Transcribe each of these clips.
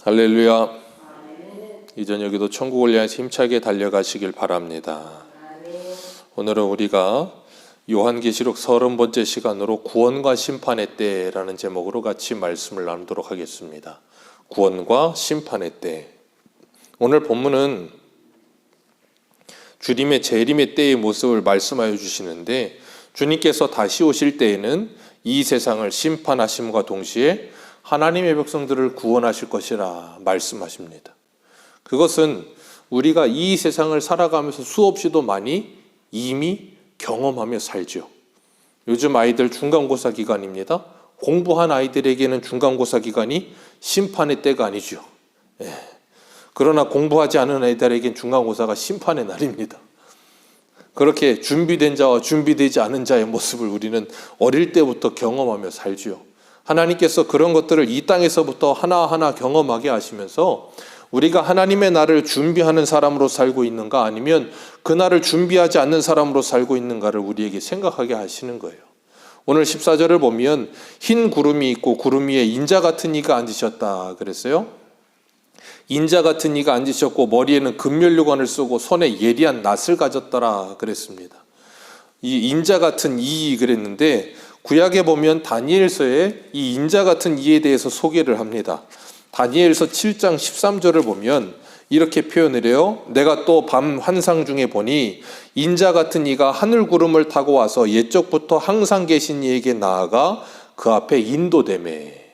할렐루야. 이 저녁에도 천국을 향해서 힘차게 달려가시길 바랍니다. 오늘은 우리가 요한계시록 30번째 시간으로 구원과 심판의 때라는 제목으로 같이 말씀을 나누도록 하겠습니다. 구원과 심판의 때. 오늘 본문은 주님의 재림의 때의 모습을 말씀하여 주시는데, 주님께서 다시 오실 때에는 이 세상을 심판하심과 동시에 하나님의 백성들을 구원하실 것이라 말씀하십니다. 그것은 우리가 이 세상을 살아가면서 수없이도 많이 이미 경험하며 살죠. 요즘 아이들 중간고사 기간입니다. 공부한 아이들에게는 중간고사 기간이 심판의 때가 아니죠. 그러나 공부하지 않은 아이들에게는 중간고사가 심판의 날입니다. 그렇게 준비된 자와 준비되지 않은 자의 모습을 우리는 어릴 때부터 경험하며 살지요. 하나님께서 그런 것들을 이 땅에서부터 하나하나 경험하게 하시면서 우리가 하나님의 날을 준비하는 사람으로 살고 있는가, 아니면 그 날을 준비하지 않는 사람으로 살고 있는가를 우리에게 생각하게 하시는 거예요. 오늘 14절을 보면 흰 구름이 있고 구름 위에 인자 같은 이가 앉으셨다 그랬어요. 인자 같은 이가 앉으셨고 머리에는 금면류관을 쓰고 손에 예리한 낫을 가졌더라 그랬습니다. 이 인자 같은 이 그랬는데, 구약에 보면 다니엘서에 이 인자 같은 이에 대해서 소개를 합니다. 다니엘서 7장 13절을 보면 이렇게 표현을 해요. 내가 또 밤 환상 중에 보니 인자 같은 이가 하늘 구름을 타고 와서 옛적부터 항상 계신 이에게 나아가 그 앞에 인도되매.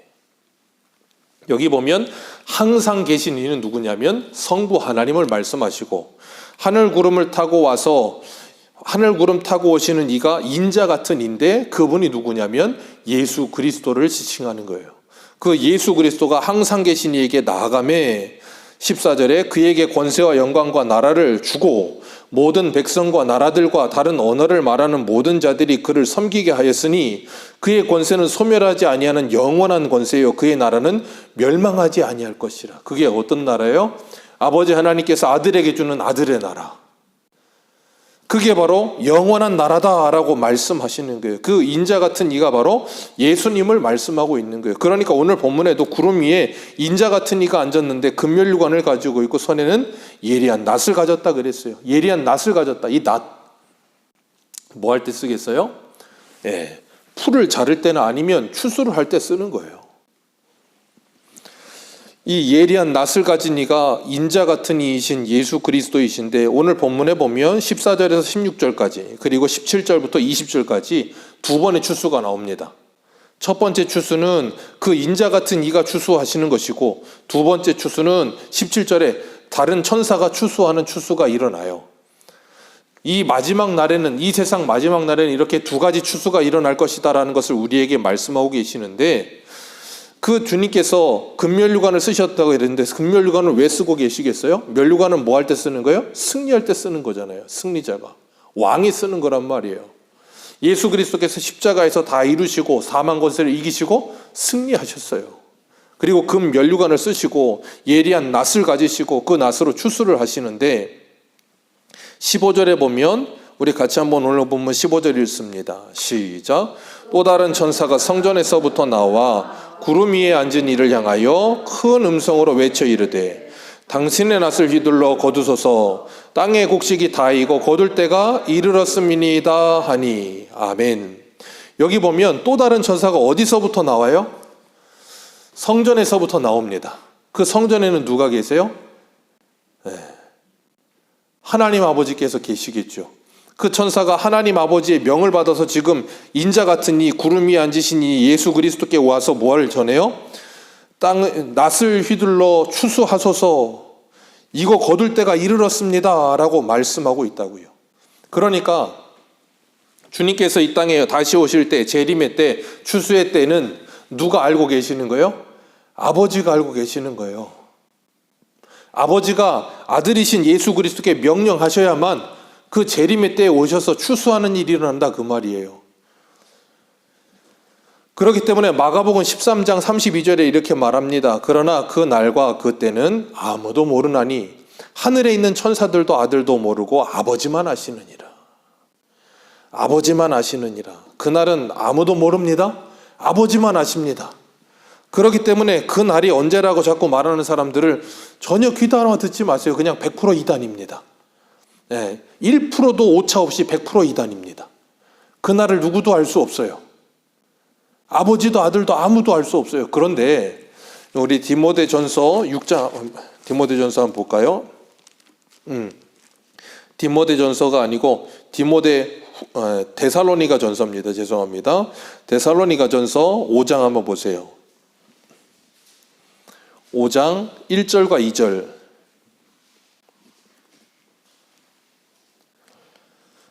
여기 보면 항상 계신 이는 누구냐면 성부 하나님을 말씀하시고, 하늘 구름을 타고 와서 하늘 구름 타고 오시는 이가 인자 같은 이인데, 그분이 누구냐면 예수 그리스도를 지칭하는 거예요. 그 예수 그리스도가 항상 계신 이에게 나아가매 14절에 그에게 권세와 영광과 나라를 주고 모든 백성과 나라들과 다른 언어를 말하는 모든 자들이 그를 섬기게 하였으니 그의 권세는 소멸하지 아니하는 영원한 권세요 그의 나라는 멸망하지 아니할 것이라. 그게 어떤 나라예요? 아버지 하나님께서 아들에게 주는 아들의 나라. 그게 바로 영원한 나라다라고 말씀하시는 거예요. 그 인자 같은 이가 바로 예수님을 말씀하고 있는 거예요. 그러니까 오늘 본문에도 구름 위에 인자 같은 이가 앉았는데 금면류관을 가지고 있고 손에는 예리한 낫을 가졌다 그랬어요. 예리한 낫을 가졌다. 이 낫 뭐 할 때 쓰겠어요? 풀을 자를 때나 아니면 추수를 할 때 쓰는 거예요. 이 예리한 낫을 가진 이가 인자 같은 이이신 예수 그리스도이신데, 오늘 본문에 보면 14절에서 16절까지 그리고 17절부터 20절까지 두 번의 추수가 나옵니다. 첫 번째 추수는 그 인자 같은 이가 추수하시는 것이고, 두 번째 추수는 17절에 다른 천사가 추수하는 추수가 일어나요. 이 마지막 날에는, 이 세상 마지막 날에는 이렇게 두 가지 추수가 일어날 것이다라는 것을 우리에게 말씀하고 계시는데, 그 주님께서 금면류관을 쓰셨다고 했는데 금면류관을 왜 쓰고 계시겠어요? 면류관은 뭐 할 때 쓰는 거예요? 승리할 때 쓰는 거잖아요. 승리자가, 왕이 쓰는 거란 말이에요. 예수 그리스도께서 십자가에서 다 이루시고 사망 권세를 이기시고 승리하셨어요. 그리고 금면류관을 쓰시고 예리한 낫을 가지시고 그 낫으로 추수를 하시는데, 15절에 보면 우리 같이 한번 오늘 본문 15절 읽습니다. 시작. 또 다른 천사가 성전에서부터 나와 구름 위에 앉은 이를 향하여 큰 음성으로 외쳐 이르되 당신의 낫을 휘둘러 거두소서. 땅의 곡식이 다 익어 거둘 때가 이르렀음이니이다 하니. 아멘. 여기 보면 또 다른 천사가 어디서부터 나와요? 성전에서부터 나옵니다. 그 성전에는 누가 계세요? 하나님 아버지께서 계시겠죠. 그 천사가 하나님 아버지의 명을 받아서 지금 인자 같은 이 구름 위에 앉으신 이 예수 그리스도께 와서 뭐를 전해요? 낫을 휘둘러 추수하소서. 이거 거둘 때가 이르렀습니다 라고 말씀하고 있다고요. 그러니까 주님께서 이 땅에 다시 오실 때, 재림의 때, 추수의 때는 누가 알고 계시는 거예요? 아버지가 알고 계시는 거예요. 아버지가 아들이신 예수 그리스도께 명령하셔야만 그 재림의 때에 오셔서 추수하는 일이 일어난다 그 말이에요. 그렇기 때문에 마가복음 13장 32절에 이렇게 말합니다. 그러나 그 날과 그 때는 아무도 모르나니 하늘에 있는 천사들도 아들도 모르고 아버지만 아시느니라. 아버지만 아시느니라. 그날은 아무도 모릅니다. 아버지만 아십니다. 그렇기 때문에 그 날이 언제라고 자꾸 말하는 사람들을 전혀 귀도 하나 듣지 마세요. 그냥 100% 이단입니다. 1%도 오차 없이 100% 이단입니다. 그날을 누구도 알 수 없어요. 아버지도 아들도 아무도 알 수 없어요. 그런데 우리 디모데전서 6장, 디모데전서 한번 볼까요? 디모데전서가 아니고 데살로니가 전서입니다. 죄송합니다. 데살로니가 전서 5장 한번 보세요. 5장 1절과 2절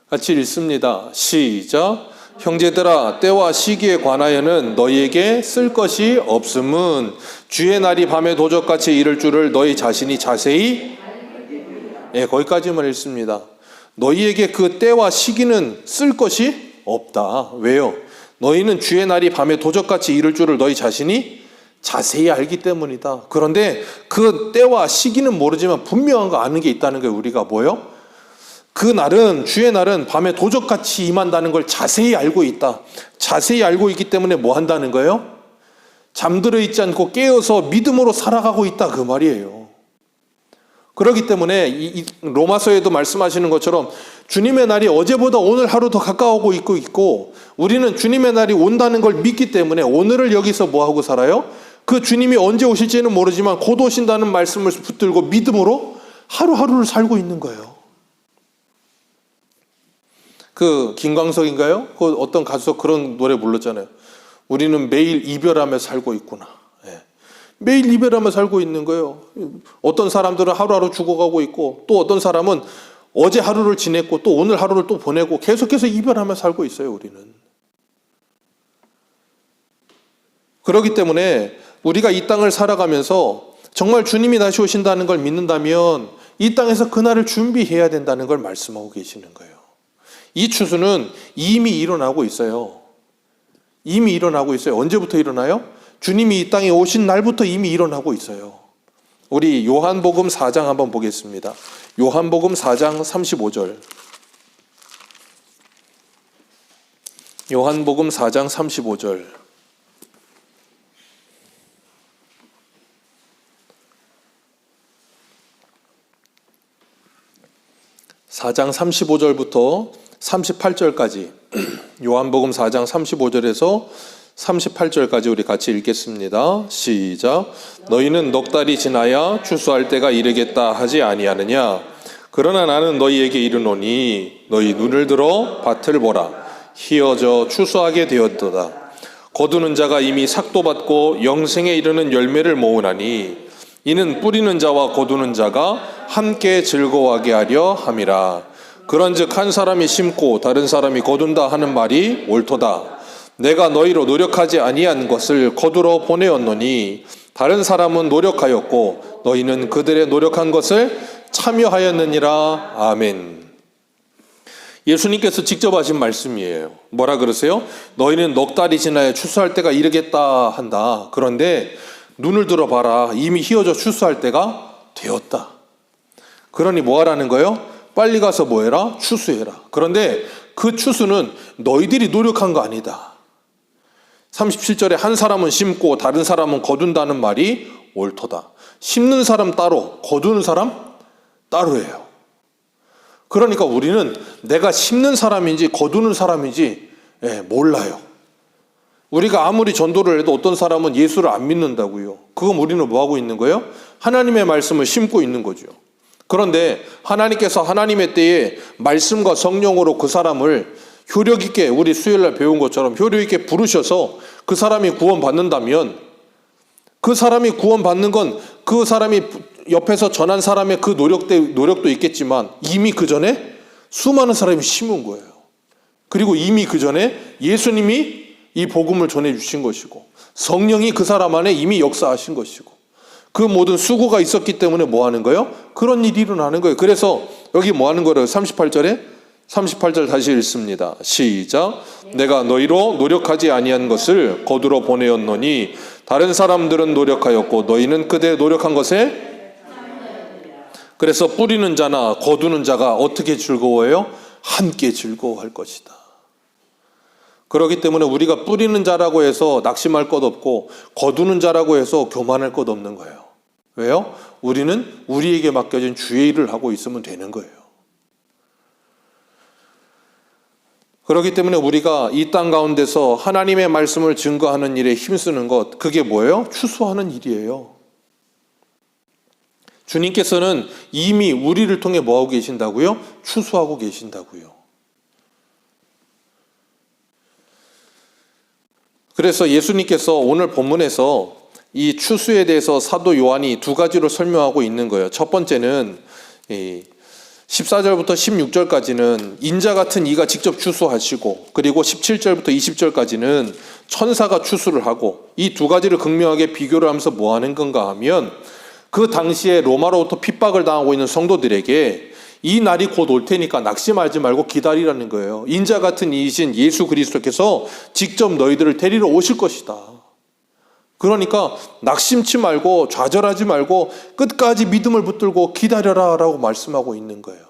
같이 읽습니다. 시작. 형제들아, 때와 시기에 관하여는 너희에게 쓸 것이 없음은 주의 날이 밤에 도적같이 이를 줄을 너희 자신이 자세히 거기까지만 읽습니다. 너희에게 그 때와 시기는 쓸 것이 없다. 왜요? 너희는 주의 날이 밤에 도적같이 이를 줄을 너희 자신이 자세히 알기 때문이다. 그런데 그 때와 시기는 모르지만 분명한 거 아는 게 있다는 게 우리가 뭐요? 그 날은, 주의 날은 밤에 도적같이 임한다는 걸 자세히 알고 있다. 자세히 알고 있기 때문에 뭐 한다는 거예요? 잠들어 있지 않고 깨어서 믿음으로 살아가고 있다, 그 말이에요. 그렇기 때문에 이 로마서에도 말씀하시는 것처럼 주님의 날이 어제보다 오늘 하루 더 가까워오고 있고 우리는 주님의 날이 온다는 걸 믿기 때문에 오늘을 여기서 뭐하고 살아요? 그 주님이 언제 오실지는 모르지만 곧 오신다는 말씀을 붙들고 믿음으로 하루하루를 살고 있는 거예요. 그 김광석인가요? 그 어떤 가수가 그런 노래 불렀잖아요. 우리는 매일 이별하며 살고 있구나. 매일 이별하며 살고 있는 거예요. 어떤 사람들은 하루하루 죽어가고 있고 또 어떤 사람은 어제 하루를 지냈고 또 오늘 하루를 또 보내고 계속해서 이별하며 살고 있어요. 우리는. 그렇기 때문에 우리가 이 땅을 살아가면서 정말 주님이 다시 오신다는 걸 믿는다면 이 땅에서 그날을 준비해야 된다는 걸 말씀하고 계시는 거예요. 이 추수는 이미 일어나고 있어요. 이미 일어나고 있어요. 언제부터 일어나요? 주님이 이 땅에 오신 날부터 이미 일어나고 있어요. 우리 요한복음 4장 한번 보겠습니다. 요한복음 4장 35절. 요한복음 4장 35절. 4장 35절부터 38절까지 요한복음 4장 35절에서 38절까지 우리 같이 읽겠습니다. 시작. 너희는 넉 달이 지나야 추수할 때가 이르겠다 하지 아니하느냐? 그러나 나는 너희에게 이르노니 너희 눈을 들어 밭을 보라. 희어져 추수하게 되었도다. 거두는 자가 이미 삭도 받고 영생에 이르는 열매를 모으나니 이는 뿌리는 자와 거두는 자가 함께 즐거워하게 하려 함이라. 그런즉 한 사람이 심고 다른 사람이 거둔다 하는 말이 옳도다. 내가 너희로 노력하지 아니한 것을 거두러 보내었노니 다른 사람은 노력하였고 너희는 그들의 노력한 것을 참여하였느니라. 아멘. 예수님께서 직접 하신 말씀이에요. 뭐라 그러세요? 너희는 넉 달이 지나야 추수할 때가 이르겠다 한다. 그런데 눈을 들어봐라. 이미 희어져 추수할 때가 되었다. 그러니 뭐 하라는 거예요? 빨리 가서 뭐 해라? 추수해라. 그런데 그 추수는 너희들이 노력한 거 아니다. 37절에 한 사람은 심고 다른 사람은 거둔다는 말이 옳도다. 심는 사람 따로, 거두는 사람 따로예요. 그러니까 우리는 내가 심는 사람인지 거두는 사람인지 몰라요. 우리가 아무리 전도를 해도 어떤 사람은 예수를 안 믿는다고요. 그건 우리는 뭐하고 있는 거예요? 하나님의 말씀을 심고 있는 거죠. 그런데 하나님께서 하나님의 때에 말씀과 성령으로 그 사람을 효력 있게, 우리 수요일날 배운 것처럼 효력 있게 부르셔서 그 사람이 구원받는다면, 그 사람이 구원받는 건 그 사람이 옆에서 전한 사람의 그 노력도 있겠지만 이미 그 전에 수많은 사람이 심은 거예요. 그리고 이미 그 전에 예수님이 이 복음을 전해주신 것이고 성령이 그 사람 안에 이미 역사하신 것이고 그 모든 수고가 있었기 때문에 뭐 하는 거예요? 그런 일이 일어나는 거예요. 그래서 여기 뭐 하는 거예요? 38절 다시 읽습니다. 시작. 내가 너희로 노력하지 아니한 것을 거두러 보내었노니 다른 사람들은 노력하였고 너희는 그들의 노력한 것에. 그래서 뿌리는 자나 거두는 자가 어떻게 즐거워해요? 함께 즐거워할 것이다. 그렇기 때문에 우리가 뿌리는 자라고 해서 낙심할 것 없고 거두는 자라고 해서 교만할 것 없는 거예요. 왜요? 우리는 우리에게 맡겨진 주의 일을 하고 있으면 되는 거예요. 그렇기 때문에 우리가 이 땅 가운데서 하나님의 말씀을 증거하는 일에 힘쓰는 것, 그게 뭐예요? 추수하는 일이에요. 주님께서는 이미 우리를 통해 뭐하고 계신다고요? 추수하고 계신다고요. 그래서 예수님께서 오늘 본문에서 이 추수에 대해서 사도 요한이 두 가지로 설명하고 있는 거예요. 첫 번째는 14절부터 16절까지는 인자 같은 이가 직접 추수하시고, 그리고 17절부터 20절까지는 천사가 추수를 하고, 이 두 가지를 극명하게 비교를 하면서 뭐 하는 건가 하면, 그 당시에 로마로부터 핍박을 당하고 있는 성도들에게 이 날이 곧 올 테니까 낙심하지 말고 기다리라는 거예요. 인자 같은 이이신 예수 그리스도께서 직접 너희들을 데리러 오실 것이다. 그러니까 낙심치 말고 좌절하지 말고 끝까지 믿음을 붙들고 기다려라 라고 말씀하고 있는 거예요.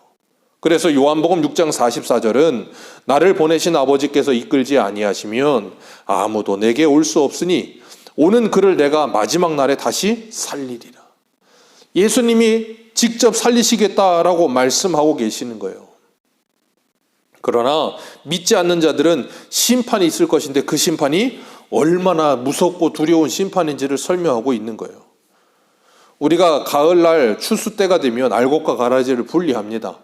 그래서 요한복음 6장 44절은 나를 보내신 아버지께서 이끌지 아니하시면 아무도 내게 올 수 없으니 오는 그를 내가 마지막 날에 다시 살리리라. 예수님이 직접 살리시겠다라고 말씀하고 계시는 거예요. 그러나 믿지 않는 자들은 심판이 있을 것인데 그 심판이 얼마나 무섭고 두려운 심판인지를 설명하고 있는 거예요. 우리가 가을날 추수 때가 되면 알곡과 가라지를 분리합니다.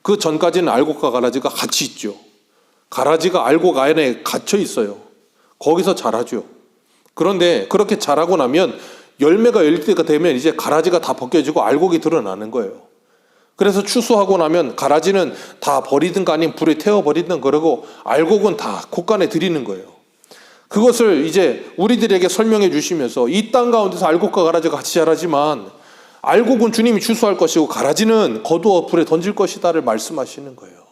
그 전까지는 알곡과 가라지가 같이 있죠. 가라지가 알곡 안에 갇혀 있어요. 거기서 자라죠. 그런데 그렇게 자라고 나면 열매가 열릴 때가 되면 이제 가라지가 다 벗겨지고 알곡이 드러나는 거예요. 그래서 추수하고 나면 가라지는 다 버리든가 아니면 불에 태워버리든 그러고 알곡은 다 곳간에 들이는 거예요. 그것을 이제 우리들에게 설명해 주시면서 이 땅 가운데서 알곡과 가라지가 같이 자라지만 알곡은 주님이 추수할 것이고 가라지는 거두어 불에 던질 것이다를 말씀하시는 거예요.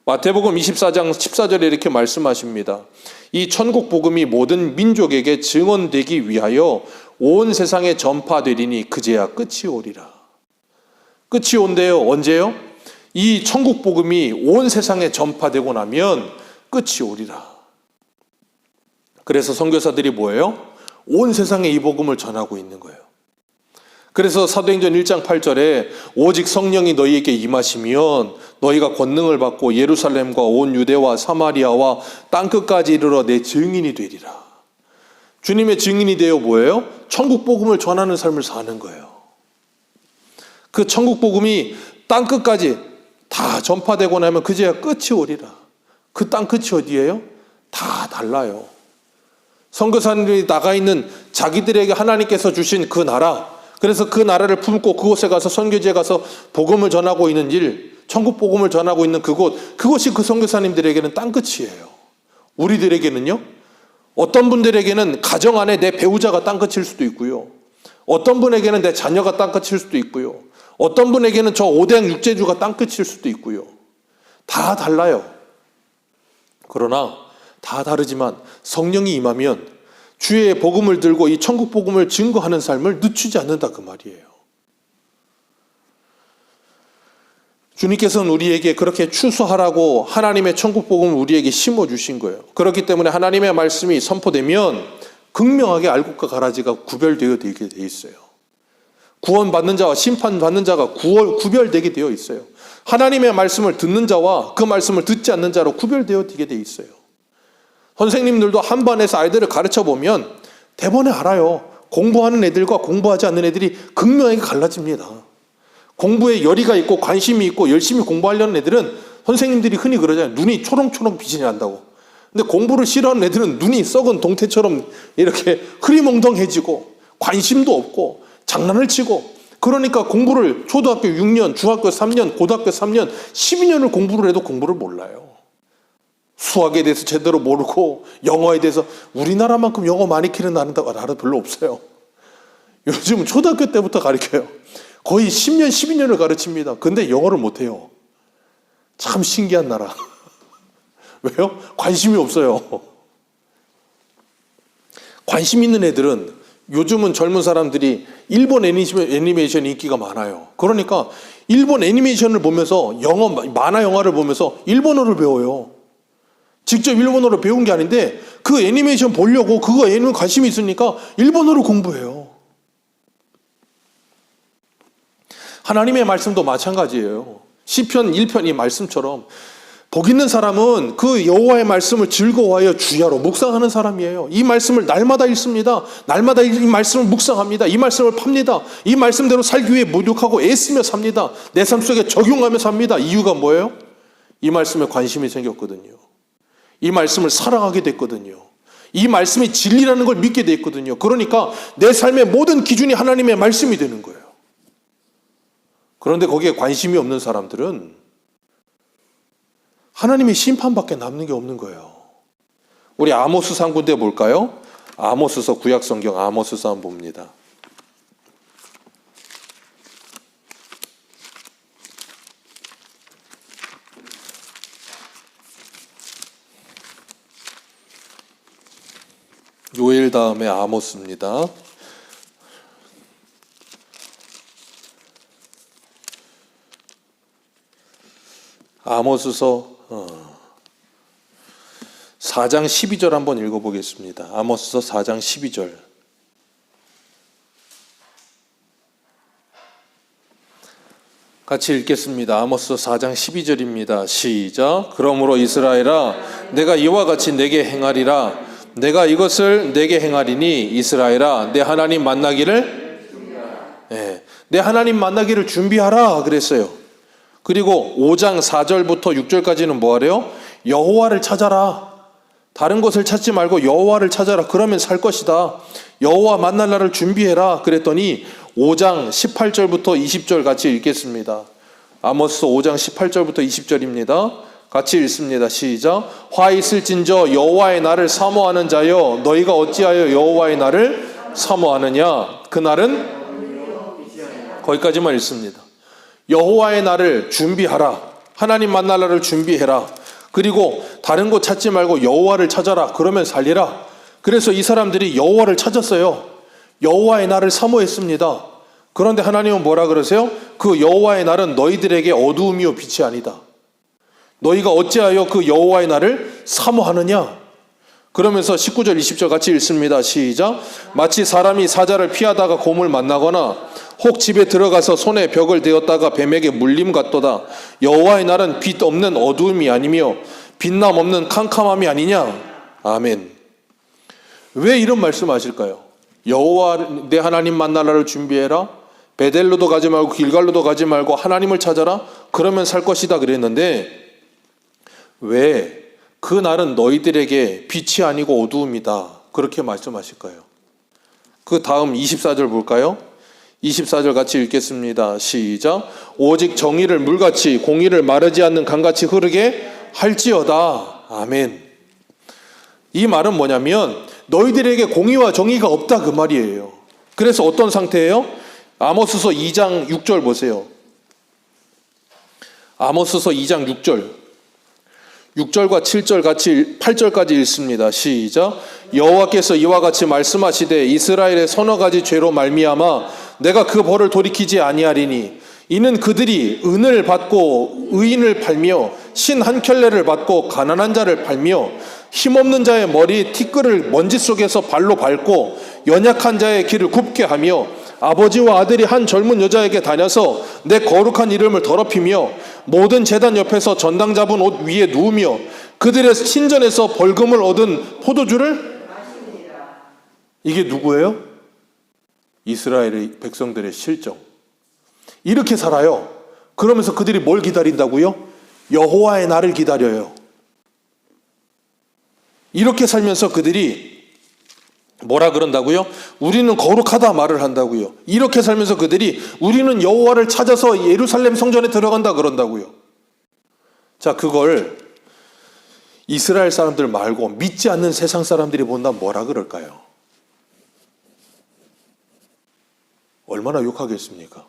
마태복음 24장 14절에 이렇게 말씀하십니다. 이 천국 복음이 모든 민족에게 증언되기 위하여 온 세상에 전파되리니 그제야 끝이 오리라. 끝이 온대요. 언제요? 이 천국 복음이 온 세상에 전파되고 나면 끝이 오리라. 그래서 선교사들이 뭐예요? 온 세상에 이 복음을 전하고 있는 거예요. 그래서 사도행전 1장 8절에 오직 성령이 너희에게 임하시면 너희가 권능을 받고 예루살렘과 온 유대와 사마리아와 땅끝까지 이르러 내 증인이 되리라. 주님의 증인이 되어 뭐예요? 천국 복음을 전하는 삶을 사는 거예요. 그 천국 복음이 땅끝까지 다 전파되고 나면 그제야 끝이 오리라. 그 땅끝이 어디예요? 다 달라요. 선교사님들이 나가 있는 자기들에게 하나님께서 주신 그 나라, 그래서 그 나라를 품고 그곳에 가서 선교지에 가서 복음을 전하고 있는 일, 천국 복음을 전하고 있는 그것이 그 선교사님들에게는 땅끝이에요. 우리들에게는요, 어떤 분들에게는 가정 안에 내 배우자가 땅끝일 수도 있고요, 어떤 분에게는 내 자녀가 땅끝일 수도 있고요, 어떤 분에게는 저 오대양 육제주가 땅끝일 수도 있고요. 다 달라요. 그러나 다 다르지만 성령이 임하면 주의 복음을 들고 이 천국 복음을 증거하는 삶을 늦추지 않는다 그 말이에요. 주님께서는 우리에게 그렇게 추수하라고 하나님의 천국 복음을 우리에게 심어주신 거예요. 그렇기 때문에 하나님의 말씀이 선포되면 극명하게 알곡과 가라지가 구별되어 되게 돼 있어요. 구원받는 자와 심판받는 자가 구별되게 되어 있어요. 하나님의 말씀을 듣는 자와 그 말씀을 듣지 않는 자로 구별되어 되게 돼 있어요. 선생님들도 한 반에서 아이들을 가르쳐 보면 대번에 알아요. 공부하는 애들과 공부하지 않는 애들이 극명하게 갈라집니다. 공부에 열의가 있고 관심이 있고 열심히 공부하려는 애들은 선생님들이 흔히 그러잖아요. 눈이 초롱초롱 빛이 난다고. 근데 공부를 싫어하는 애들은 눈이 썩은 동태처럼 이렇게 흐리멍덩해지고 관심도 없고 장난을 치고, 그러니까 공부를 초등학교 6년, 중학교 3년, 고등학교 3년, 12년을 공부를 해도 공부를 몰라요. 수학에 대해서 제대로 모르고 영어에 대해서, 우리나라만큼 영어 많이 키는 나라 별로 없어요. 요즘은 초등학교 때부터 가르쳐요. 거의 10년, 12년을 가르칩니다. 근데 영어를 못해요. 참 신기한 나라. 왜요? 관심이 없어요. 관심 있는 애들은, 요즘은 젊은 사람들이 일본 애니메이션 인기가 많아요. 그러니까 일본 애니메이션을 보면서 만화 영화를 보면서 일본어를 배워요. 직접 일본어로 배운 게 아닌데 그 애니메이션 보려고 그거 애니메이션 관심이 있으니까 일본어로 공부해요. 하나님의 말씀도 마찬가지예요. 시편 1편 이 말씀처럼 복 있는 사람은 그 여호와의 말씀을 즐거워하여 주야로 묵상하는 사람이에요. 이 말씀을 날마다 읽습니다. 날마다 이 말씀을 묵상합니다. 이 말씀을 팝니다. 이 말씀대로 살기 위해 노력하고 애쓰며 삽니다. 내 삶 속에 적용하며 삽니다. 이유가 뭐예요? 이 말씀에 관심이 생겼거든요. 이 말씀을 사랑하게 됐거든요. 이 말씀이 진리라는 걸 믿게 됐거든요. 그러니까 내 삶의 모든 기준이 하나님의 말씀이 되는 거예요. 그런데 거기에 관심이 없는 사람들은 하나님의 심판밖에 남는 게 없는 거예요. 우리 아모스서 한 군데 볼까요? 아모스서 구약성경 아모스서 한번 봅니다. 요엘 다음에 아모스입니다. 아모스서 4장 12절 한번 읽어보겠습니다. 아모스서 4장 12절. 같이 읽겠습니다. 아모스 4장 12절입니다. 시작. 그러므로 이스라엘아 내가 이와 같이 내게 행하리라. 내가 이것을 내게 행하리니 이스라엘아 내 하나님 만나기를 내 하나님 만나기를 준비하라 그랬어요. 그리고 5장 4절부터 6절까지는 뭐하래요? 여호와를 찾아라. 다른 것을 찾지 말고 여호와를 찾아라. 그러면 살 것이다. 여호와 만날 날을 준비해라. 그랬더니 5장 18절부터 20절 같이 읽겠습니다. 아모스 5장 18절부터 20절입니다. 같이 읽습니다. 시작. 화 있을진저 여호와의 날을 사모하는 자여 너희가 어찌하여 여호와의 날을 사모하느냐. 그 날은 거기까지만 읽습니다. 여호와의 날을 준비하라. 하나님 만날 날을 준비해라. 그리고 다른 곳 찾지 말고 여호와를 찾아라. 그러면 살리라. 그래서 이 사람들이 여호와를 찾았어요. 여호와의 날을 사모했습니다. 그런데 하나님은 뭐라 그러세요? 그 여호와의 날은 너희들에게 어두움이요 빛이 아니다. 너희가 어찌하여 그 여호와의 날을 사모하느냐? 그러면서 19절 20절 같이 읽습니다. 시작. 마치 사람이 사자를 피하다가 곰을 만나거나 혹 집에 들어가서 손에 벽을 대었다가 뱀에게 물림 같도다. 여호와의 날은 빛 없는 어두움이 아니며 빛남 없는 캄캄함이 아니냐. 아멘. 왜 이런 말씀하실까요? 여호와 내 하나님 만날 날을 준비해라. 베델로도 가지 말고 길갈로도 가지 말고 하나님을 찾아라. 그러면 살 것이다 그랬는데 왜 그 날은 너희들에게 빛이 아니고 어두움이다 그렇게 말씀하실까요? 그 다음 24절 볼까요? 24절 같이 읽겠습니다. 시작. 오직 정의를 물같이 공의를 마르지 않는 강같이 흐르게 할지어다. 아멘. 이 말은 뭐냐면 너희들에게 공의와 정의가 없다 그 말이에요. 그래서 어떤 상태예요? 아모스서 2장 6절 보세요. 아모스서 2장 6절 6절과 7절 같이 8절까지 읽습니다. 시작. 여호와께서 이와 같이 말씀하시되 이스라엘의 서너 가지 죄로 말미암아 내가 그 벌을 돌이키지 아니하리니 이는 그들이 은을 받고 의인을 팔며 신 한 켤레를 받고 가난한 자를 팔며 힘없는 자의 머리 티끌을 먼지 속에서 발로 밟고 연약한 자의 길을 굽게 하며 아버지와 아들이 한 젊은 여자에게 다녀서 내 거룩한 이름을 더럽히며 모든 제단 옆에서 전당 잡은 옷 위에 누우며 그들의 신전에서 벌금을 얻은 포도주를 마십니다. 이게 누구예요? 이스라엘의 백성들의 실정. 이렇게 살아요. 그러면서 그들이 뭘 기다린다고요? 여호와의 날을 기다려요. 이렇게 살면서 그들이 뭐라 그런다고요? 우리는 거룩하다 말을 한다고요. 이렇게 살면서 그들이 우리는 여호와를 찾아서 예루살렘 성전에 들어간다 그런다고요. 자, 그걸 이스라엘 사람들 말고 믿지 않는 세상 사람들이 본다면 뭐라 그럴까요? 얼마나 욕하겠습니까?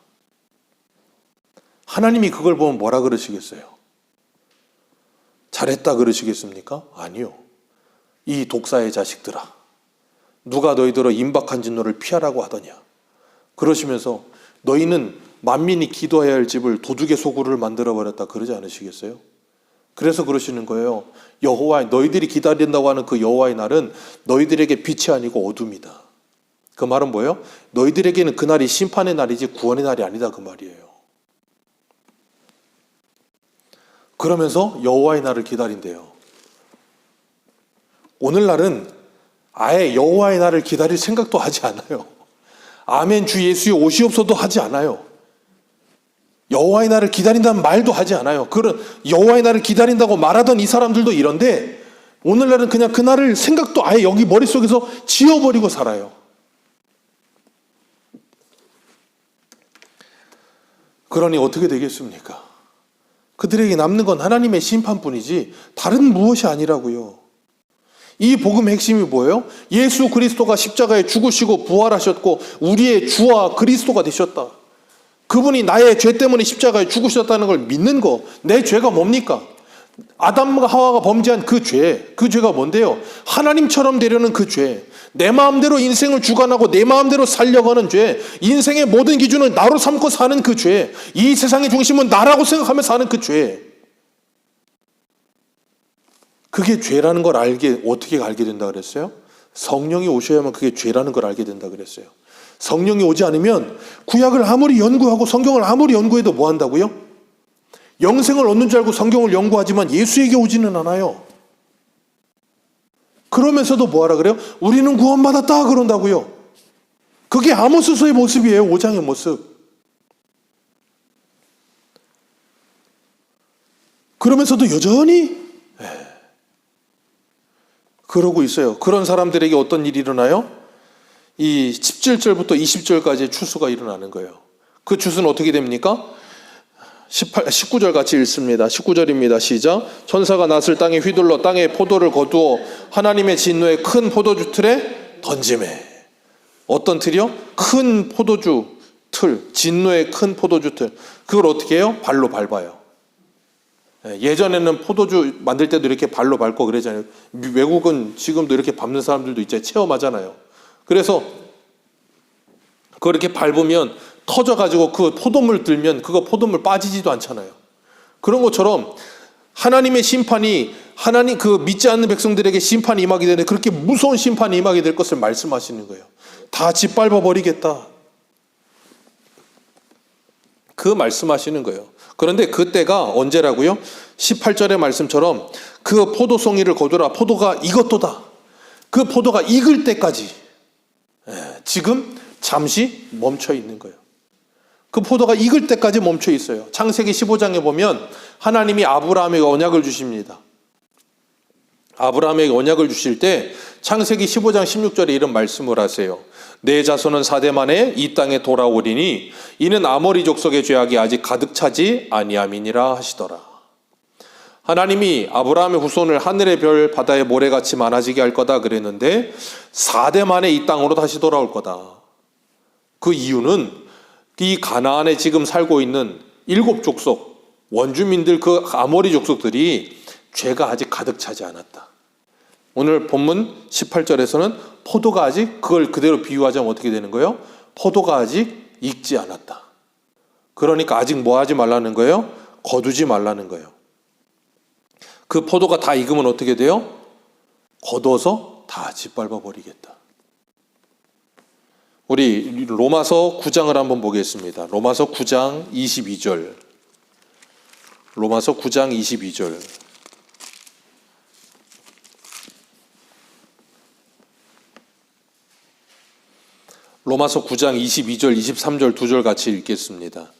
하나님이 그걸 보면 뭐라 그러시겠어요? 잘했다 그러시겠습니까? 아니요. 이 독사의 자식들아, 누가 너희들어 임박한 진노를 피하라고 하더냐. 그러시면서 너희는 만민이 기도해야 할 집을 도둑의 소굴을 만들어버렸다 그러지 않으시겠어요? 그래서 그러시는 거예요. 여호와, 너희들이 기다린다고 하는 그 여호와의 날은 너희들에게 빛이 아니고 어둠이다. 그 말은 뭐예요? 너희들에게는 그날이 심판의 날이지 구원의 날이 아니다, 그 말이에요. 그러면서 여호와의 날을 기다린대요. 오늘날은 아예 여호와의 날을 기다릴 생각도 하지 않아요. 아멘 주 예수의 오시옵소도 하지 않아요. 여호와의 날을 기다린다는 말도 하지 않아요. 그런 여호와의 날을 기다린다고 말하던 이 사람들도 이런데 오늘날은 그냥 그 날을 생각도 아예 여기 머릿속에서 지워버리고 살아요. 그러니 어떻게 되겠습니까? 그들에게 남는 건 하나님의 심판뿐이지 다른 무엇이 아니라고요. 이 복음의 핵심이 뭐예요? 예수 그리스도가 십자가에 죽으시고 부활하셨고 우리의 주와 그리스도가 되셨다. 그분이 나의 죄 때문에 십자가에 죽으셨다는 걸 믿는 거. 내 죄가 뭡니까? 아담과 하와가 범죄한 그 죄가 뭔데요? 하나님처럼 되려는 그 죄. 내 마음대로 인생을 주관하고 내 마음대로 살려가는 죄. 인생의 모든 기준을 나로 삼고 사는 그 죄. 이 세상의 중심은 나라고 생각하며 사는 그 죄. 그게 죄라는 걸 어떻게 알게 된다 그랬어요? 성령이 오셔야만 그게 죄라는 걸 알게 된다 그랬어요. 성령이 오지 않으면 구약을 아무리 연구하고 성경을 아무리 연구해도 뭐 한다고요? 영생을 얻는 줄 알고 성경을 연구하지만 예수에게 오지는 않아요. 그러면서도 뭐하라 그래요? 우리는 구원받았다 그런다고요. 그게 아모스서의 모습이에요. 5장의 모습. 그러면서도 여전히 그러고 있어요. 그런 사람들에게 어떤 일이 일어나요? 이 17절부터 20절까지의 추수가 일어나는 거예요. 그 추수는 어떻게 됩니까? 19절 같이 읽습니다. 19절입니다. 시작. 천사가 낫을 땅에 휘둘러 땅에 포도를 거두어 하나님의 진노의 큰 포도주 틀에 던지매. 어떤 틀이요? 큰 포도주 틀, 진노의 큰 포도주 틀. 그걸 어떻게 해요? 발로 밟아요. 예전에는 포도주 만들 때도 이렇게 발로 밟고 그러잖아요. 외국은 지금도 이렇게 밟는 사람들도 있잖아요. 체험하잖아요. 그래서 그렇게 밟으면 터져가지고 그 포도물 들면 그거 포도물 빠지지도 않잖아요. 그런 것처럼 하나님의 심판이 하나님 그 믿지 않는 백성들에게 심판이 임하게 되는데 그렇게 무서운 심판이 임하게 될 것을 말씀하시는 거예요. 다 짓밟아 버리겠다. 그 말씀하시는 거예요. 그런데 그때가 언제라고요? 18절의 말씀처럼 그 포도송이를 거두라. 포도가 익었도다. 그 포도가 익을 때까지 지금 잠시 멈춰 있는 거예요. 그 포도가 익을 때까지 멈춰 있어요. 창세기 15장에 보면 하나님이 아브라함에게 언약을 주십니다. 아브라함에게 언약을 주실 때 창세기 15장 16절에 이런 말씀을 하세요. 내 자손은 4대 만에 이 땅에 돌아오리니 이는 아모리 족속의 죄악이 아직 가득 차지 아니함이니라 하시더라. 하나님이 아브라함의 후손을 하늘의 별 바다의 모래같이 많아지게 할 거다 그랬는데 4대 만에 이 땅으로 다시 돌아올 거다. 그 이유는 이 가나안에 지금 살고 있는 7 족속 원주민들 그 아모리 족속들이 죄가 아직 가득 차지 않았다. 오늘 본문 18절에서는 포도가 아직 그걸 그대로 비유하자면 어떻게 되는 거예요? 포도가 아직 익지 않았다. 그러니까 아직 뭐 하지 말라는 거예요? 거두지 말라는 거예요. 그 포도가 다 익으면 어떻게 돼요? 거둬서 다 짓밟아 버리겠다. 우리 로마서 9장을 한번 보겠습니다. 로마서 9장 22절. 로마서 9장 22절. 로마서 9장 22절, 23절 2절 같이 읽겠습니다.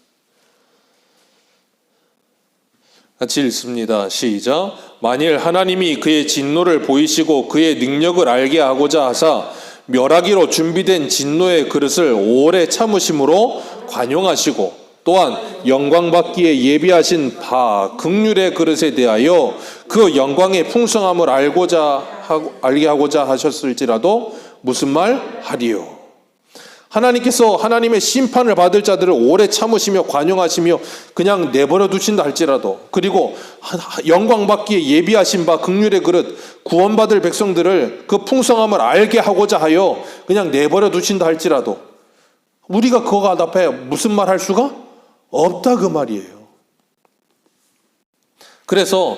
같이 읽습니다. 시작. 만일 하나님이 그의 진노를 보이시고 그의 능력을 알게 하고자 하사 멸하기로 준비된 진노의 그릇을 오래 참으심으로 관용하시고 또한 영광받기에 예비하신 바 긍휼의 그릇에 대하여 그 영광의 풍성함을 알게 하고자 하셨을지라도 무슨 말 하리요. 하나님께서 하나님의 심판을 받을 자들을 오래 참으시며 관용하시며 그냥 내버려 두신다 할지라도, 그리고 영광받기에 예비하신 바 긍휼의 그릇 구원받을 백성들을 그 풍성함을 알게 하고자 하여 그냥 내버려 두신다 할지라도 우리가 그거 앞에 무슨 말 할 수가 없다 그 말이에요. 그래서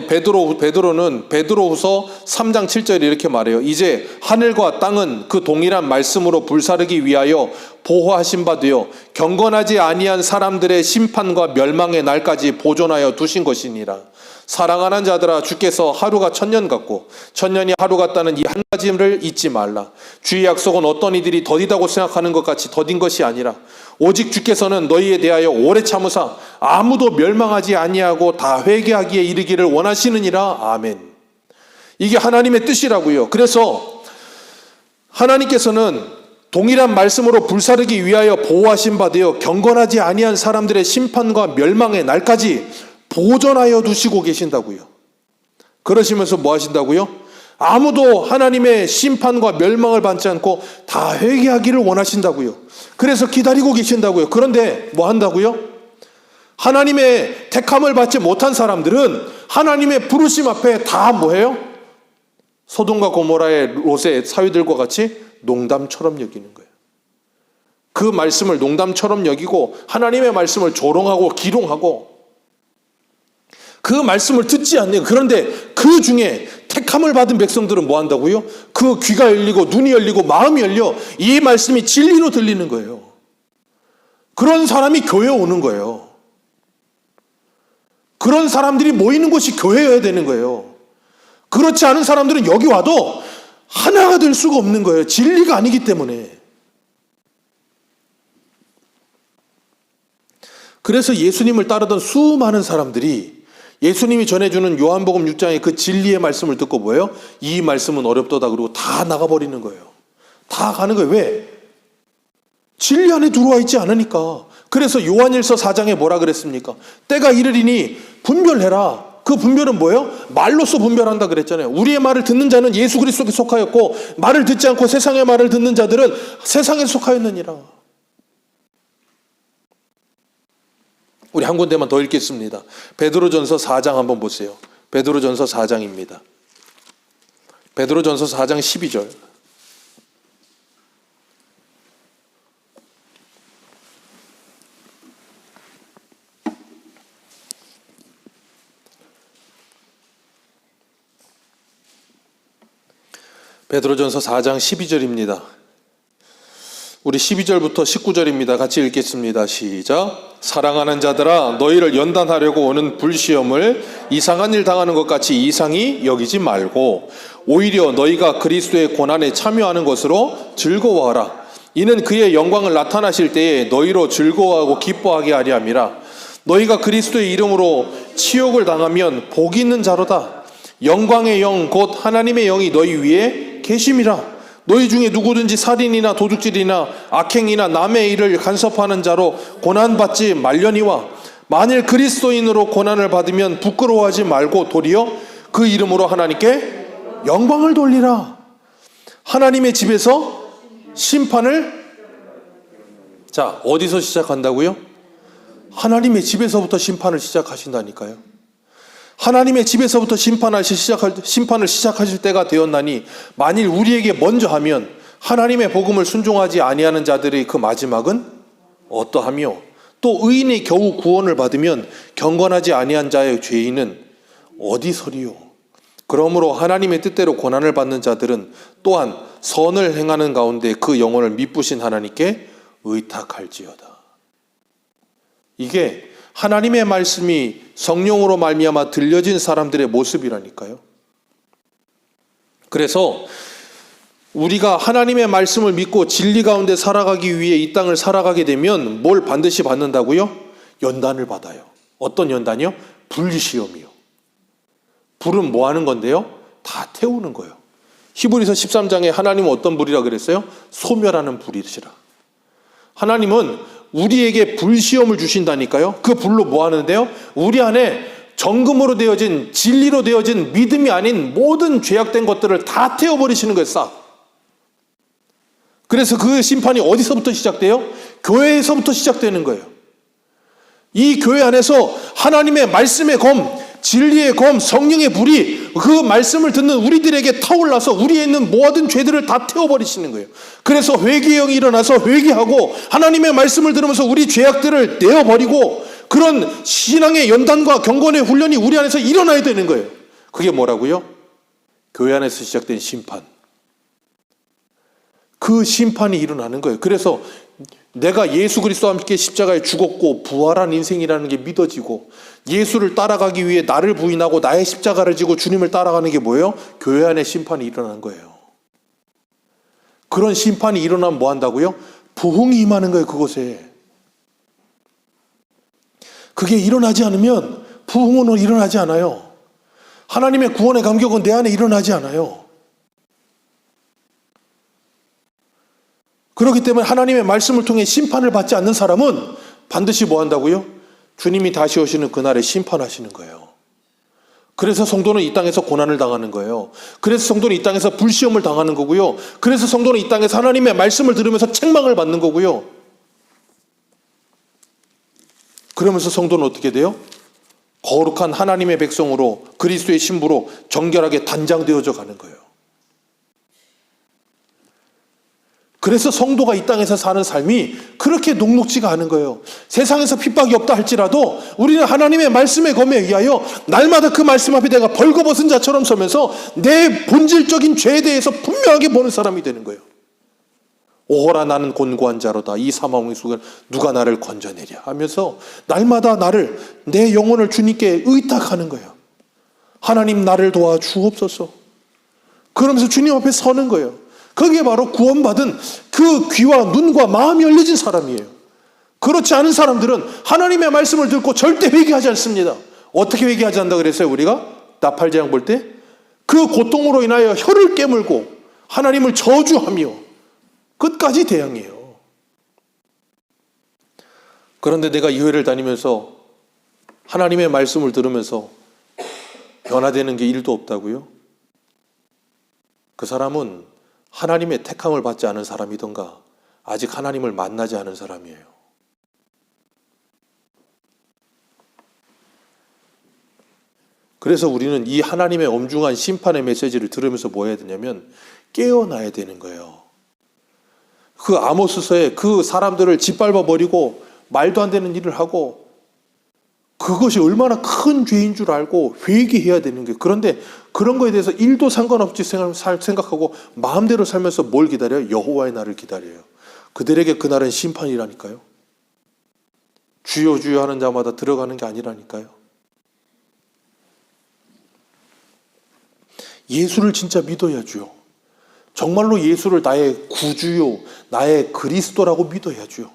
베드로는 베드로후서 3장 7절에 이렇게 말해요. 이제 하늘과 땅은 그 동일한 말씀으로 불사르기 위하여 보호하신 바 되어 경건하지 아니한 사람들의 심판과 멸망의 날까지 보존하여 두신 것이니라. 사랑하는 자들아, 주께서 하루가 천년 같고 천년이 하루 같다는 이 한 가지를 잊지 말라. 주의 약속은 어떤 이들이 더디다고 생각하는 것 같이 더딘 것이 아니라 오직 주께서는 너희에 대하여 오래 참으사 아무도 멸망하지 아니하고 다 회개하기에 이르기를 원하시느니라. 아멘. 이게 하나님의 뜻이라고요. 그래서 하나님께서는 동일한 말씀으로 불사르기 위하여 보호하신 바 되어 경건하지 아니한 사람들의 심판과 멸망의 날까지 보존하여 두시고 계신다고요. 그러시면서 뭐 하신다고요? 아무도 하나님의 심판과 멸망을 받지 않고 다 회개하기를 원하신다고요. 그래서 기다리고 계신다고요. 그런데 뭐 한다고요? 하나님의 택함을 받지 못한 사람들은 하나님의 부르심 앞에 다 뭐해요? 소돔과 고모라의 롯의 사위들과 같이 농담처럼 여기는 거예요. 그 말씀을 농담처럼 여기고 하나님의 말씀을 조롱하고 기롱하고 그 말씀을 듣지 않네요. 그런데 그 중에 택함을 받은 백성들은 뭐 한다고요? 그 귀가 열리고 눈이 열리고 마음이 열려 이 말씀이 진리로 들리는 거예요. 그런 사람이 교회에 오는 거예요. 그런 사람들이 모이는 곳이 교회여야 되는 거예요. 그렇지 않은 사람들은 여기 와도 하나가 될 수가 없는 거예요. 진리가 아니기 때문에. 그래서 예수님을 따르던 수많은 사람들이 예수님이 전해주는 요한복음 6장의 그 진리의 말씀을 듣고 뭐예요? 이 말씀은 어렵도다 그러고 다 나가버리는 거예요. 다 가는 거예요. 왜? 진리 안에 들어와 있지 않으니까. 그래서 요한일서 4장에 뭐라 그랬습니까? 때가 이르리니 분별해라. 그 분별은 뭐예요? 말로써 분별한다 그랬잖아요. 우리의 말을 듣는 자는 예수 그리스도께 속하였고 말을 듣지 않고 세상의 말을 듣는 자들은 세상에 속하였느니라. 우리 한 군데만 더 읽겠습니다. 베드로전서 4장 한번 보세요. 베드로전서 4장입니다. 베드로전서 4장 12절. 베드로전서 4장 12절입니다. 우리 12절부터 19절입니다. 같이 읽겠습니다. 시작. 사랑하는 자들아, 너희를 연단하려고 오는 불시험을 이상한 일 당하는 것 같이 이상히 여기지 말고 오히려 너희가 그리스도의 고난에 참여하는 것으로 즐거워하라. 이는 그의 영광을 나타나실 때에 너희로 즐거워하고 기뻐하게 하려 함이라. 너희가 그리스도의 이름으로 치욕을 당하면 복 있는 자로다. 영광의 영 곧 하나님의 영이 너희 위에 계심이라. 너희 중에 누구든지 살인이나 도둑질이나 악행이나 남의 일을 간섭하는 자로 고난받지 말려니와 만일 그리스도인으로 고난을 받으면 부끄러워하지 말고 도리어 그 이름으로 하나님께 영광을 돌리라. 하나님의 집에서 심판을 어디서 시작한다고요? 하나님의 집에서부터 심판을 시작하신다니까요. 하나님의 집에서부터 심판을 시작하실 때가 되었나니 만일 우리에게 먼저 하면 하나님의 복음을 순종하지 아니하는 자들의 그 마지막은 어떠하며 또 의인이 겨우 구원을 받으면 경건하지 아니한 자의 죄인은 어디서리요? 그러므로 하나님의 뜻대로 고난을 받는 자들은 또한 선을 행하는 가운데 그 영혼을 미쁘신 하나님께 의탁할지어다. 이게 하나님의 말씀이 성령으로 말미암아 들려진 사람들의 모습이라니까요. 그래서 우리가 하나님의 말씀을 믿고 진리 가운데 살아가기 위해 이 땅을 살아가게 되면 뭘 반드시 받는다고요? 연단을 받아요. 어떤 연단이요? 불시험이요. 불은 뭐 하는 건데요? 다 태우는 거예요. 히브리서 13장에 하나님은 어떤 불이라 그랬어요? 소멸하는 불이시라. 하나님은 우리에게 불시험을 주신다니까요. 그 불로 뭐 하는데요? 우리 안에 정금으로 되어진 진리로 되어진 믿음이 아닌 모든 죄악된 것들을 다 태워버리시는 거예요. 싹. 그래서 그 심판이 어디서부터 시작돼요? 교회에서부터 시작되는 거예요. 이 교회 안에서 하나님의 말씀의 검, 진리의 검, 성령의 불이 그 말씀을 듣는 우리들에게 타올라서 우리에 있는 모든 죄들을 다 태워버리시는 거예요. 그래서 회개의 영이 일어나서 회개하고 하나님의 말씀을 들으면서 우리 죄악들을 내어버리고 그런 신앙의 연단과 경건의 훈련이 우리 안에서 일어나야 되는 거예요. 그게 뭐라고요? 교회 안에서 시작된 심판. 그 심판이 일어나는 거예요. 그래서 내가 예수 그리스도와 함께 십자가에 죽었고 부활한 인생이라는 게 믿어지고 예수를 따라가기 위해 나를 부인하고 나의 십자가를 지고 주님을 따라가는 게 뭐예요? 교회 안에 심판이 일어나는 거예요. 그런 심판이 일어나면 뭐 한다고요? 부흥이 임하는 거예요, 그곳에. 그게 일어나지 않으면 부흥은 일어나지 않아요. 하나님의 구원의 감격은 내 안에 일어나지 않아요. 그렇기 때문에 하나님의 말씀을 통해 심판을 받지 않는 사람은 반드시 뭐 한다고요? 주님이 다시 오시는 그날에 심판하시는 거예요. 그래서 성도는 이 땅에서 고난을 당하는 거예요. 그래서 성도는 이 땅에서 불시험을 당하는 거고요. 그래서 성도는 이 땅에서 하나님의 말씀을 들으면서 책망을 받는 거고요. 그러면서 성도는 어떻게 돼요? 거룩한 하나님의 백성으로 그리스도의 신부로 정결하게 단장되어져 가는 거예요. 그래서 성도가 이 땅에서 사는 삶이 그렇게 녹록지가 않은 거예요. 세상에서 핍박이 없다 할지라도 우리는 하나님의 말씀의 검에 의하여 날마다 그 말씀 앞에 내가 벌거벗은 자처럼 서면서 내 본질적인 죄에 대해서 분명하게 보는 사람이 되는 거예요. 오호라 나는 곤고한 자로다. 이 사망의 속에 누가 나를 건져내랴 하면서 날마다 내 영혼을 주님께 의탁하는 거예요. 하나님 나를 도와 주옵소서. 그러면서 주님 앞에 서는 거예요. 그게 바로 구원받은 그 귀와 눈과 마음이 열려진 사람이에요. 그렇지 않은 사람들은 하나님의 말씀을 듣고 절대 회개하지 않습니다. 어떻게 회개하지 않는다 그랬어요? 우리가 나팔제왕 볼 때 그 고통으로 인하여 혀를 깨물고 하나님을 저주하며 끝까지 대항해요. 그런데 내가 이 교회를 다니면서 하나님의 말씀을 들으면서 변화되는 게 1도 없다고요? 그 사람은 하나님의 택함을 받지 않은 사람이던가 아직 하나님을 만나지 않은 사람이에요. 그래서 우리는 이 하나님의 엄중한 심판의 메시지를 들으면서 뭐 해야 되냐면 깨어나야 되는 거예요. 그 아모스서에 그 사람들을 짓밟아 버리고 말도 안 되는 일을 하고 그것이 얼마나 큰 죄인 줄 알고 회개해야 되는 거예요. 그런데 그런 거에 대해서 1도 상관없이 생각하고 마음대로 살면서 뭘 기다려요? 여호와의 날을 기다려요. 그들에게 그날은 심판이라니까요. 주여 주여 하는 자마다 들어가는 게 아니라니까요. 예수를 진짜 믿어야죠. 정말로 예수를 나의 구주요, 나의 그리스도라고 믿어야죠.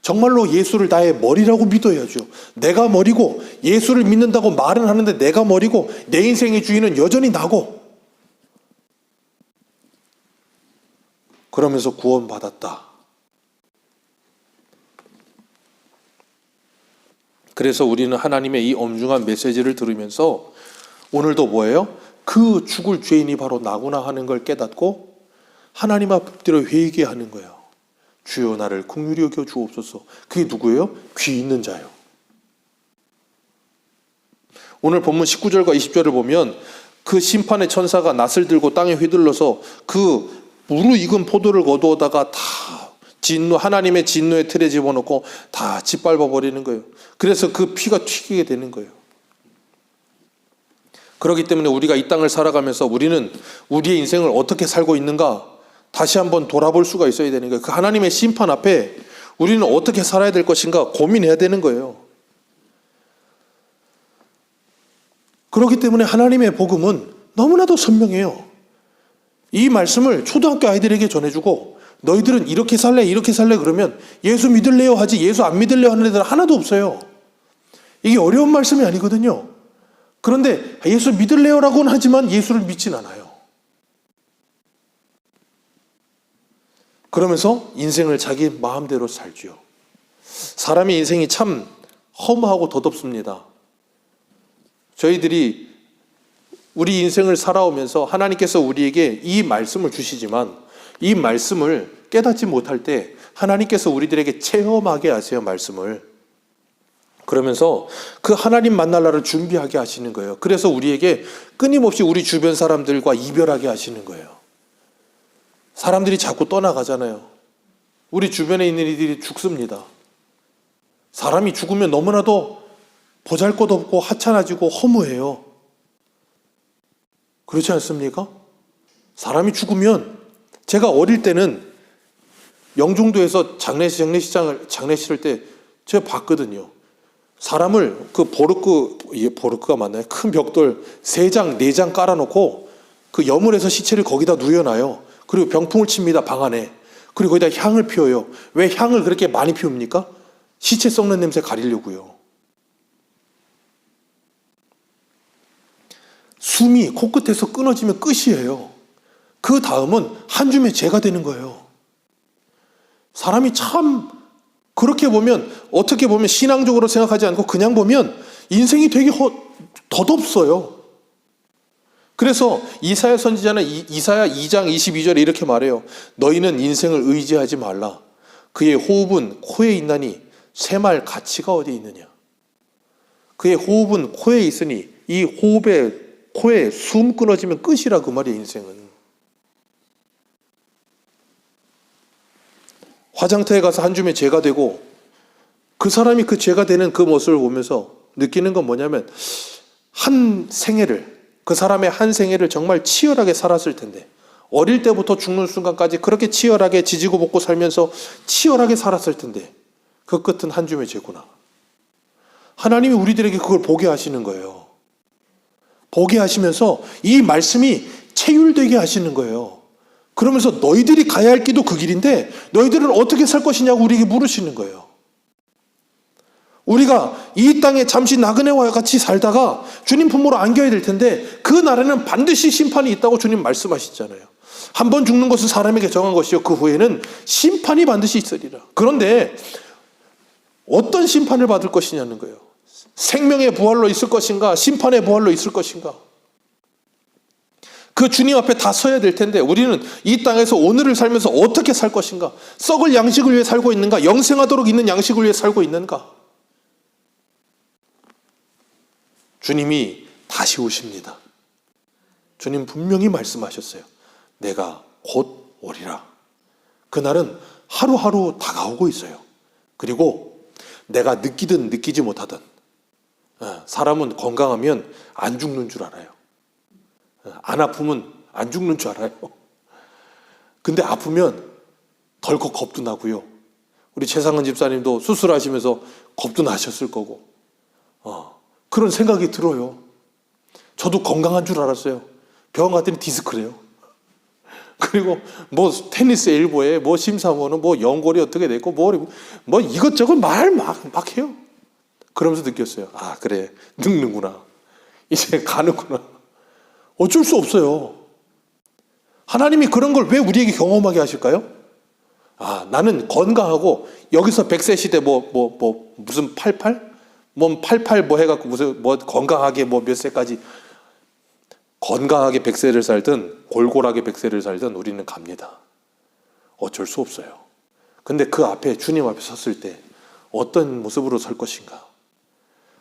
정말로 예수를 나의 머리라고 믿어야죠. 내가 머리고 예수를 믿는다고 말은 하는데 내가 머리고 내 인생의 주인은 여전히 나고 그러면서 구원받았다. 그래서 우리는 하나님의 이 엄중한 메시지를 들으면서 오늘도 뭐예요? 그 죽을 죄인이 바로 나구나 하는 걸 깨닫고 하나님 앞뒤로 회개하는 거예요. 주여 나를 긍휼히 여겨 주옵소서. 그게 누구예요? 귀 있는 자요. 오늘 본문 19절과 20절을 보면 그 심판의 천사가 낫을 들고 땅에 휘둘러서 그 무르익은 포도를 거두어다가 다 하나님의 진노의 틀에 집어넣고 다 짓밟아 버리는 거예요. 그래서 그 피가 튀기게 되는 거예요. 그렇기 때문에 우리가 이 땅을 살아가면서 우리는 우리의 인생을 어떻게 살고 있는가 다시 한번 돌아볼 수가 있어야 되는 거예요. 그 하나님의 심판 앞에 우리는 어떻게 살아야 될 것인가 고민해야 되는 거예요. 그렇기 때문에 하나님의 복음은 너무나도 선명해요. 이 말씀을 초등학교 아이들에게 전해주고 너희들은 이렇게 살래 이렇게 살래 그러면 예수 믿을래요 하지 예수 안 믿을래요 하는 애들 하나도 없어요. 이게 어려운 말씀이 아니거든요. 그런데 예수 믿을래요라고는 하지만 예수를 믿진 않아요. 그러면서 인생을 자기 마음대로 살죠. 사람의 인생이 참 허무하고 덧없습니다. 저희들이 우리 인생을 살아오면서 하나님께서 우리에게 이 말씀을 주시지만 이 말씀을 깨닫지 못할 때 하나님께서 우리들에게 체험하게 하세요. 말씀을. 그러면서 그 하나님 만날 날을 준비하게 하시는 거예요. 그래서 우리에게 끊임없이 우리 주변 사람들과 이별하게 하시는 거예요. 사람들이 자꾸 떠나가잖아요. 우리 주변에 있는 이들이 죽습니다. 사람이 죽으면 너무나도 보잘것없고 하찮아지고 허무해요. 그렇지 않습니까? 사람이 죽으면, 제가 어릴 때는 영종도에서 장례식을 때 제가 봤거든요. 사람을 그 보르크가 맞나요? 큰 벽돌 3장, 4장 깔아놓고 그 여물에서 시체를 거기다 누워놔요. 그리고 병풍을 칩니다, 방 안에. 그리고 거기다 향을 피워요. 왜 향을 그렇게 많이 피웁니까? 시체 썩는 냄새 가리려고요. 숨이 코끝에서 끊어지면 끝이에요. 그 다음은 한 줌의 재가 되는 거예요. 사람이 참 그렇게 보면, 어떻게 보면 신앙적으로 생각하지 않고 그냥 보면 인생이 되게 덧없어요. 그래서 이사야 선지자는 이사야 2장 22절에 이렇게 말해요. 너희는 인생을 의지하지 말라. 그의 호흡은 코에 있나니 샘할 가치가 어디 있느냐. 그의 호흡은 코에 있으니 이 코에 숨 끊어지면 끝이라, 그 말이에요. 인생은. 화장터에 가서 한 줌의 죄가 되고, 그 사람이 그 죄가 되는 그 모습을 보면서 느끼는 건 뭐냐면, 그 사람의 한 생애를 정말 치열하게 살았을 텐데, 어릴 때부터 죽는 순간까지 그렇게 치열하게 지지고 볶고 살면서 치열하게 살았을 텐데, 그 끝은 한 줌의 죄구나. 하나님이 우리들에게 그걸 보게 하시는 거예요. 보게 하시면서 이 말씀이 체휼되게 하시는 거예요. 그러면서 너희들이 가야 할 길도 그 길인데 너희들은 어떻게 살 것이냐고 우리에게 물으시는 거예요. 우리가 이 땅에 잠시 나그네와 같이 살다가 주님 품으로 안겨야 될 텐데, 그 날에는 반드시 심판이 있다고 주님 말씀하시잖아요. 한 번 죽는 것은 사람에게 정한 것이요 그 후에는 심판이 반드시 있으리라. 그런데 어떤 심판을 받을 것이냐는 거예요. 생명의 부활로 있을 것인가, 심판의 부활로 있을 것인가. 그 주님 앞에 다 서야 될 텐데, 우리는 이 땅에서 오늘을 살면서 어떻게 살 것인가? 썩을 양식을 위해 살고 있는가? 영생하도록 있는 양식을 위해 살고 있는가? 주님이 다시 오십니다. 주님 분명히 말씀하셨어요. 내가 곧 오리라. 그날은 하루하루 다가오고 있어요. 그리고 내가 느끼든 느끼지 못하든, 사람은 건강하면 안 죽는 줄 알아요. 안 아프면 안 죽는 줄 알아요. 근데 아프면 덜컥 겁도 나고요. 우리 최상은 집사님도 수술하시면서 겁도 나셨을 거고, 그런 생각이 들어요. 저도 건강한 줄 알았어요. 병원 갔더니 디스크래요. 그리고 뭐 테니스 엘보에 뭐 심사원은 뭐 연골이 어떻게 됐고 뭐 이것저것 말 막 해요. 그러면서 느꼈어요. 아, 그래, 늙는구나. 이제 가는구나. 어쩔 수 없어요. 하나님이 그런 걸 왜 우리에게 경험하게 하실까요? 아, 나는 건강하고 여기서 100세 시대 무슨 88? 뭐 88 뭐 해갖고 무슨 뭐 건강하게 뭐 몇 세까지, 건강하게 100세를 살든 골골하게 100세를 살든 우리는 갑니다. 어쩔 수 없어요. 근데 그 앞에, 주님 앞에 섰을 때 어떤 모습으로 설 것인가?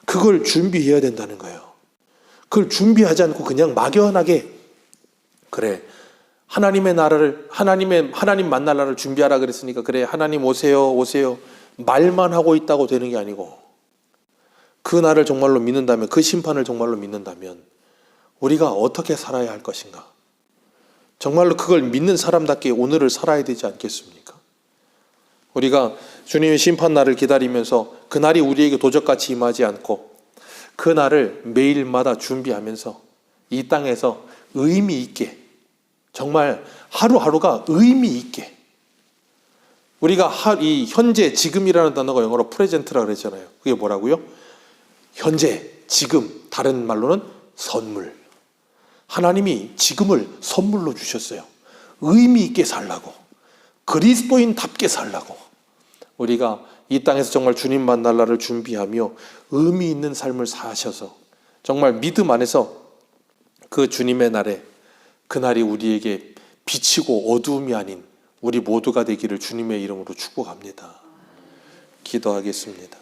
그걸 준비해야 된다는 거예요. 그걸 준비하지 않고 그냥 막연하게, 그래, 하나님 만날 날을 준비하라 그랬으니까 그래, 하나님 오세요 말만 하고 있다고 되는 게 아니고, 그 날을 정말로 믿는다면, 그 심판을 정말로 믿는다면 우리가 어떻게 살아야 할 것인가? 정말로 그걸 믿는 사람답게 오늘을 살아야 되지 않겠습니까? 우리가 주님의 심판 날을 기다리면서 그 날이 우리에게 도적같이 임하지 않고 그 날을 매일마다 준비하면서 이 땅에서 의미 있게, 정말 하루하루가 의미 있게, 우리가 이 현재, 지금이라는 단어가 영어로 프레젠트라고 그랬잖아요. 그게 뭐라고요? 현재, 지금, 다른 말로는 선물. 하나님이 지금을 선물로 주셨어요. 의미 있게 살라고, 그리스도인답게 살라고, 우리가 이 땅에서 정말 주님 만날 날을 준비하며 의미 있는 삶을 사셔서 정말 믿음 안에서 그 주님의 날에, 그날이 우리에게 빛이고 어두움이 아닌 우리 모두가 되기를 주님의 이름으로 축복합니다. 기도하겠습니다.